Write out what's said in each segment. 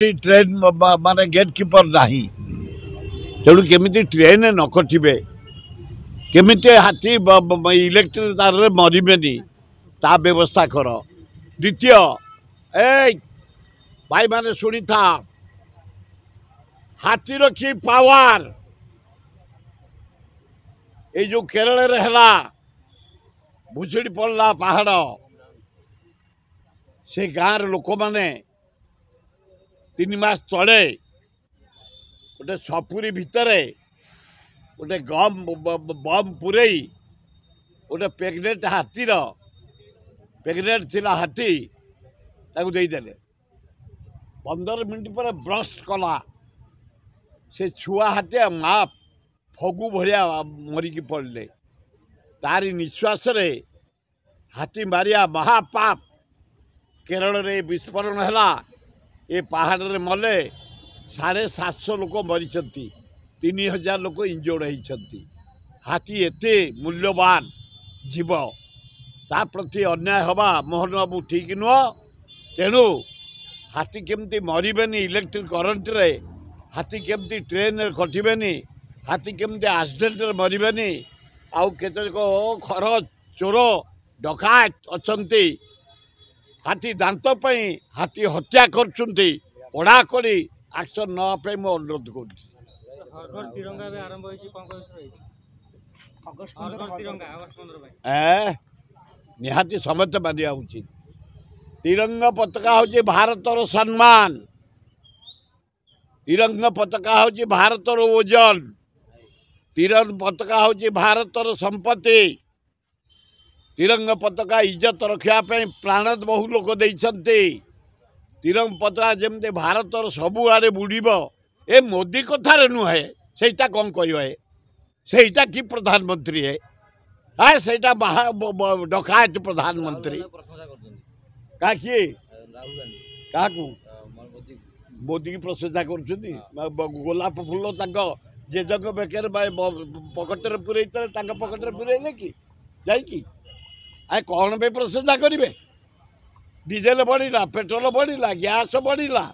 Train माने gate keeper नाही तेणु केमिति ट्रेन न कटिबे केमिति हाथी इलेक्ट्रिक तार मरबेनी ता व्यवस्था कर। द्वितीय ए भाई माने शुणी था हाथी रखी पावर ये जो केरल रे हला भुसुड़ी पड़ला पहाड़ से गाँव लोक माने 3 मास तले गोटे सपुरी भितर गोटे गम बम पुरई गोटे प्रेगनेंट हाथीर प्रेगनेंट थिला हाथी ताकू देदेले 15 मिनट पर ब्रस्ट कला से छुआ हाथी माँ फगु भाया मरिकी पड़े तारी निश्वास रे हाथी मारिया महापाप केरल रे विस्फोरण है ये पहाड़ रे मले 750 लोक मरी 3000 लोक इंजोर्ड होती। हाथी एते मूल्यवान जीव ता प्रति अन्याय हवा मोहन बाबू ठीक नुह। तेणु हाथी केमती मरबेनी इलेक्ट्रिक करंट रे हाथी केमती ट्रेन रे कटबेनी हाथी केमती एक्सीडेंट रे मरबेनी आउ केते खर चोर डकायत अच्छी हाथी दांत पई हाथी हत्या करछुंती पड़ाकड़ी एक्शन न पे मो अनुरोध कर। निहाती समस्त बांधिया उचित तिरंगा पताका हूँ भारतर सम्मान तिरंगा पताका हूँ भारतर ओजन तिरंगा पताका हूँ भारतर संपत्ति तिरंगा पताका इज्जत रखापी प्राण बहु लोक देते तिरंगा पताका जमते भारतर सबु आड़े बुड़ब ए मोदी कथार नुहे सेटा कौन कह सेटा कि प्रधानमंत्री है हाँ सेटा डकायत प्रधानमंत्री क्या किए क्या मोदी की प्रशंसा कर गोलाप फूल जेजक बेकर पकेट पूरे पकेट पूरे कि जाइए आ कौन पे प्रशंसा करेंगे डीजेल बढ़ला पेट्रोल बढ़ला गैस बढ़ला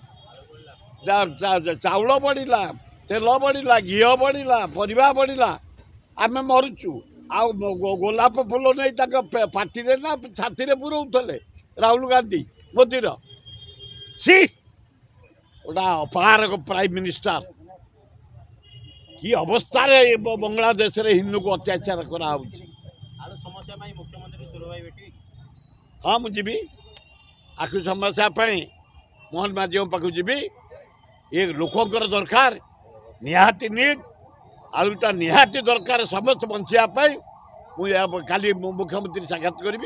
चाउल बढ़ला तेल बढ़ला घी बढ़ला परिवा बढ़ला आम मरुचु आ गोलाप फूल नहीं पार्टी ना छाती में पुरौले राहुल गांधी मोदीर सी गोटा अपहारक प्राइम मिनिस्टर कि अवस्था बांग्लादेश रे हिंदू को अत्याचार करा हाँ मुझे आखु समस्या मोहन माझी पाक जी ये लोकंर दरकार निहाती नीट आउटा निहाती दरकार समस्त बचापी मुझे काली मुख्यमंत्री साक्षात करी।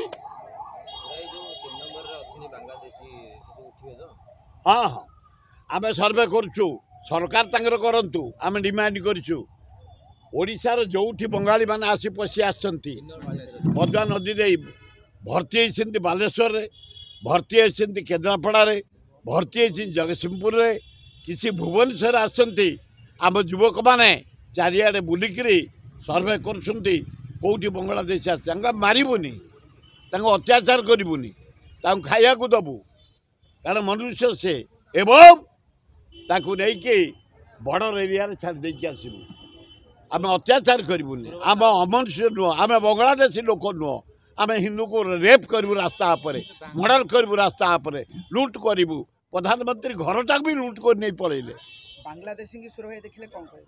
हाँ हाँ आम सर्वे करुँ सरकार तंगर करंतु आम डिमांड करूँ ओडिशार जोठी बंगाली मैंने आसी पशि आसती पद्मा नदी दे भर्ती होती बालेश्वर रे भर्ती होती केन्द्रापड़ा रे भर्ती होती जगतसिंहपुर रे किसी भुवनेश्वर आसती आम युवक मैंने चारिआडे बुलिकी सर्वे करुँच कौटी बांग्लादेश आस मारूनी अत्याचार करूनी खाया दबू कारण मनुष्य से एवं ताकू नहीं बॉर्डर एरिया छाड़ देकी आसबू आम अत्याचार करूनी आम अमनुष्य नुह आम बांग्लादेशी लोक नुह आम हिंदू को रेप करूँ रास्ता पर मर्डर करूँ रास्ता पर लुट करूँ प्रधानमंत्री घरटा भी लुट कर नहीं पड़े बांग्लादेशी की सुरक्षा देखिले कौन कह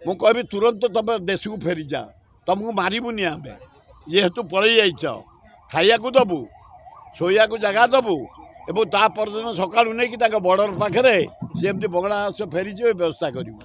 मु कह तुरंत तुम देश को फेरी जा तुमको मारूनी आम जेहेतु पलि जाइछ खाया दबू शोया जगह दबू एवं तापरदिन सकाळू नहीं बॉर्डर पाखे से बांग्लादेश फेरी व्यवस्था करूँ।